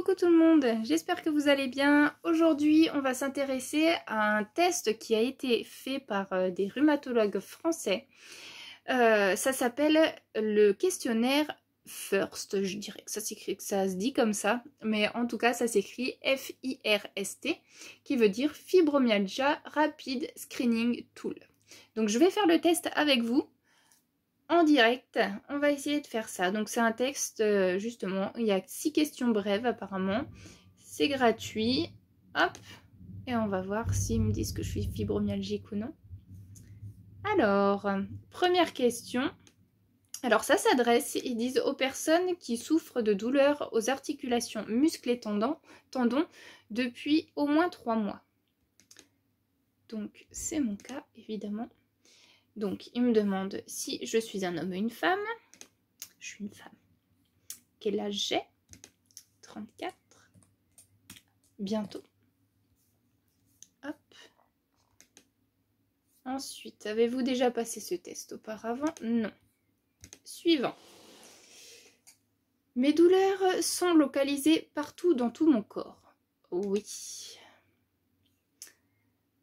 Coucou tout le monde, j'espère que vous allez bien. Aujourd'hui, on va s'intéresser à un test qui a été fait par des rhumatologues français. Ça s'appelle le questionnaire FIRST, je dirais que ça s'écrit, que ça se dit comme ça, mais en tout cas ça s'écrit F-I-R-S-T, qui veut dire Fibromyalgia Rapid Screening Tool. Donc je vais faire le test avec vous. En direct, on va essayer de faire ça. Donc c'est un texte, justement, il y a 6 questions brèves apparemment. C'est gratuit. Hop. Et on va voir s'ils me disent que je suis fibromyalgique ou non. Alors, première question. Alors ça s'adresse, ils disent, aux personnes qui souffrent de douleurs aux articulations, muscles et tendons depuis au moins 3 mois. Donc c'est mon cas, évidemment. Donc, il me demande si je suis un homme ou une femme. Je suis une femme. Quel âge j'ai? 34. Bientôt. Hop. Ensuite, avez-vous déjà passé ce test auparavant? Non. Suivant. Mes douleurs sont localisées partout dans tout mon corps. Oui.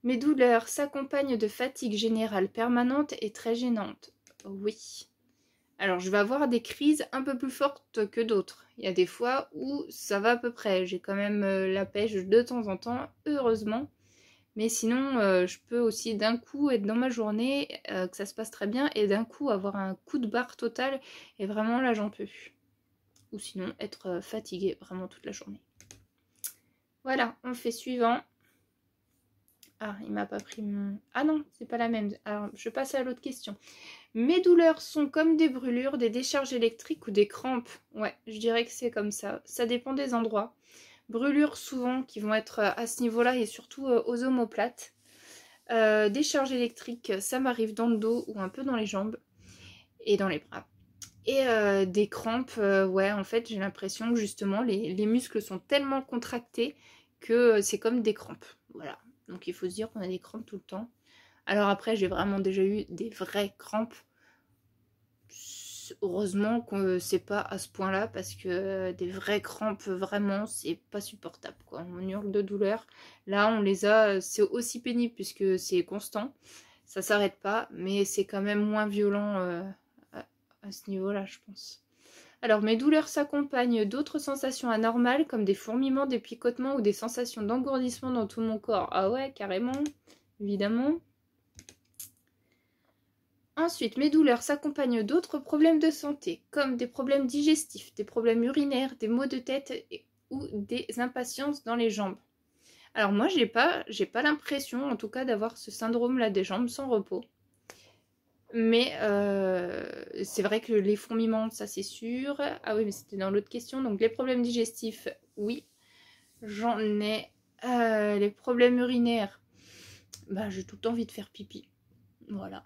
Mes douleurs s'accompagnent de fatigue générale permanente et très gênante. Oui. Alors, je vais avoir des crises un peu plus fortes que d'autres. Il y a des fois où ça va à peu près. J'ai quand même la pêche de temps en temps, heureusement. Mais sinon, je peux aussi d'un coup être dans ma journée, que ça se passe très bien, et d'un coup avoir un coup de barre total, et vraiment là, j'en peux plus. Ou sinon, être fatiguée vraiment toute la journée. Voilà, on fait suivant. Ah, il m'a pas pris mon... Ah non, c'est pas la même. Alors, je passe à l'autre question. Mes douleurs sont comme des brûlures, des décharges électriques ou des crampes. Ouais, je dirais que c'est comme ça. Ça dépend des endroits. Brûlures souvent qui vont être à ce niveau-là et surtout aux omoplates. Décharges électriques, ça m'arrive dans le dos ou un peu dans les jambes et dans les bras. Et des crampes, ouais, en fait, j'ai l'impression que justement, les muscles sont tellement contractés que c'est comme des crampes. Voilà. Donc il faut se dire qu'on a des crampes tout le temps. Alors après, j'ai vraiment déjà eu des vraies crampes. Heureusement que c'est pas à ce point-là, parce que des vraies crampes, vraiment, c'est pas supportable, quoi. On hurle de douleur. Là, on les a, c'est aussi pénible puisque c'est constant. Ça s'arrête pas, mais c'est quand même moins violent à ce niveau-là, je pense. Alors, mes douleurs s'accompagnent d'autres sensations anormales, comme des fourmillements, des picotements ou des sensations d'engourdissement dans tout mon corps. Ah ouais, carrément, évidemment. Ensuite, mes douleurs s'accompagnent d'autres problèmes de santé, comme des problèmes digestifs, des problèmes urinaires, des maux de tête ou des impatiences dans les jambes. Alors moi, j'ai pas l'impression, en tout cas, d'avoir ce syndrome-là des jambes sans repos. Mais c'est vrai que les fourmillements, ça c'est sûr. Ah oui, mais c'était dans l'autre question. Donc les problèmes digestifs, oui, j'en ai. Les problèmes urinaires, bah j'ai tout le temps envie de faire pipi. Voilà.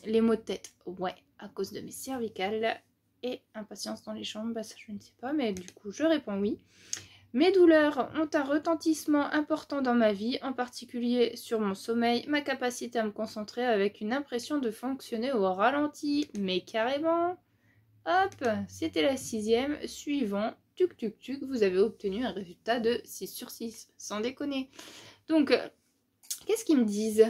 Les maux de tête, ouais, à cause de mes cervicales. Et impatience dans les jambes, bah ça je ne sais pas, mais du coup je réponds oui. Mes douleurs ont un retentissement important dans ma vie, en particulier sur mon sommeil, ma capacité à me concentrer avec une impression de fonctionner au ralenti. Mais carrément. Hop, c'était la 6e. Suivant, tuc tuc tuc, vous avez obtenu un résultat de 6 sur 6, sans déconner. Donc, qu'est-ce qu'ils me disent ?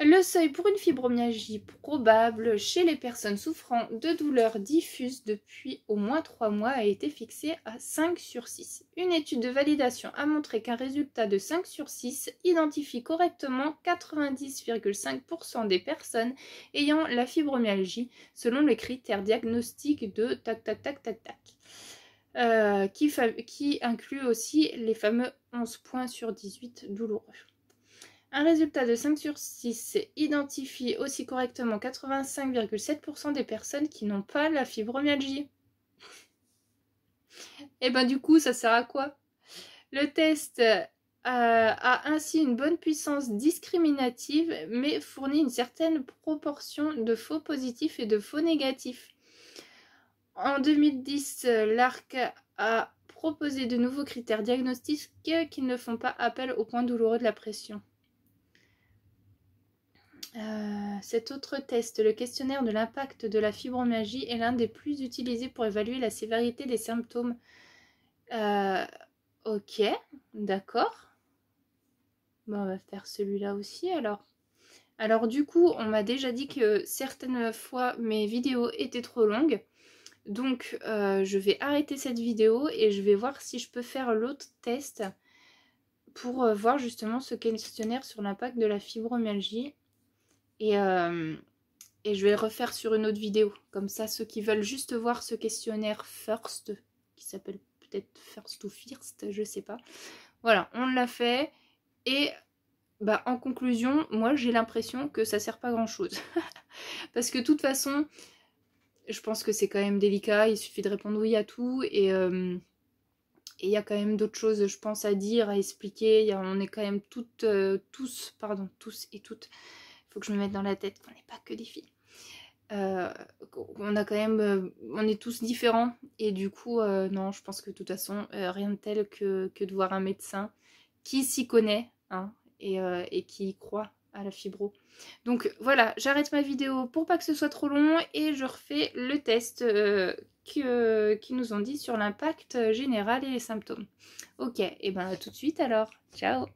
Le seuil pour une fibromyalgie probable chez les personnes souffrant de douleurs diffuses depuis au moins 3 mois a été fixé à 5 sur 6. Une étude de validation a montré qu'un résultat de 5 sur 6 identifie correctement 90,5% des personnes ayant la fibromyalgie selon les critères diagnostiques de tac tac tac tac tac. Qui inclut aussi les fameux 11 points sur 18 douloureux. Un résultat de 5 sur 6 identifie aussi correctement 85,7% des personnes qui n'ont pas la fibromyalgie. Et ben du coup, ça sert à quoi? Le test a ainsi une bonne puissance discriminative, mais fournit une certaine proportion de faux positifs et de faux négatifs. En 2010, l'ARC a proposé de nouveaux critères diagnostiques qui ne font pas appel aux points douloureux de la pression. Cet autre test, le questionnaire de l'impact de la fibromyalgie, est l'un des plus utilisés pour évaluer la sévérité des symptômes. Ok, d'accord. Bon, on va faire celui-là aussi alors. Alors du coup, on m'a déjà dit que certaines fois mes vidéos étaient trop longues. Donc je vais arrêter cette vidéo et je vais voir si je peux faire l'autre test pour voir justement ce questionnaire sur l'impact de la fibromyalgie. Et je vais le refaire sur une autre vidéo. Comme ça, ceux qui veulent juste voir ce questionnaire first, qui s'appelle peut-être first ou first, je sais pas. Voilà, on l'a fait. Et bah, en conclusion, moi j'ai l'impression que ça sert pas à grand chose. Parce que de toute façon, je pense que c'est quand même délicat. Il suffit de répondre oui à tout. Et il y a quand même d'autres choses, je pense, à dire, à expliquer. On est quand même toutes, tous et toutes. Il faut que je me mette dans la tête qu'on n'est pas que des filles. On a quand même, on est tous différents. Et du coup, non, je pense que de toute façon, rien de tel que de voir un médecin qui s'y connaît, hein, et qui croit à la fibro. Donc voilà, j'arrête ma vidéo pour pas que ce soit trop long et je refais le test qui nous ont dit sur l'impact général et les symptômes. Ok, et ben à tout de suite alors, ciao.